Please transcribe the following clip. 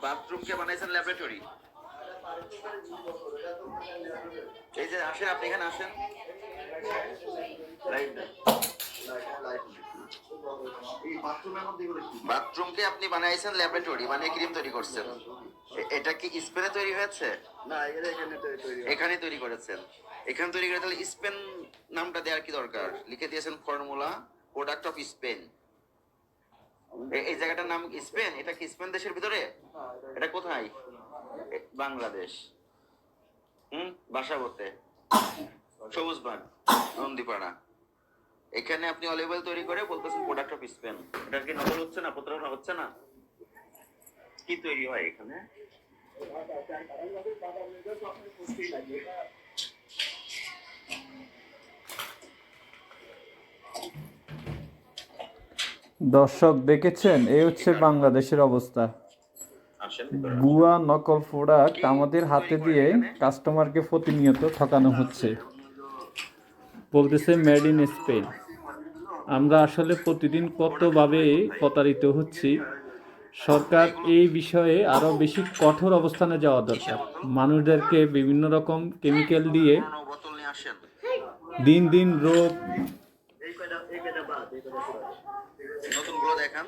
Bathroom কে বানাইছেন laboratory? এই যে আসেন, আপনি এখানে আসেন। বাথরুমকে আপনি বানাইছেন ল্যাবরেটরি, মানে ক্রিম তৈরি করছেন। এটা কি স্পেনে তৈরি হয়েছে? না, এখানে তৈরি করেছেন। এখানে তৈরি করে তাহলে স্পেন নামটা দেওয়ার কি দরকার? লিখে দিয়েছেন ফর্মুলা প্রোডাক্ট অফ স্পেন। এই জায়গাটার নাম স্পেন। এটা কি স্পেন দেশের ভিতরে? এটা কোথায়? বাংলাদেশ। বাসাবোতে, সবুজবাগ, নন্দীপাড়া। এখানে আপনি অলিভ অয়েল তৈরি করে বলতেছেন প্রোডাক্ট অফ স্পেন। এটা কি নকল হচ্ছে না? প্রতারণা হচ্ছে না? কি তৈরি হয় এখানে? দর্শক দেখেছেন, এই হচ্ছে বাংলাদেশের অবস্থা। ভুয়া নকল প্রোডাক্ট আমাদের হাতে দিয়ে কাস্টমারকে প্রতিনিয়ত ঠকানো হচ্ছে। বলতেছে মেড ইন স্পেন। আমরা আসলে প্রতিদিন কতভাবে প্রতারিত হচ্ছি। সরকার এই বিষয়ে আরও বেশি কঠোর অবস্থানে যাওয়া দরকার। মানুষদেরকে বিভিন্ন রকম কেমিক্যাল দিয়ে দিন দিন রোগ নতুনগুলো দেখান।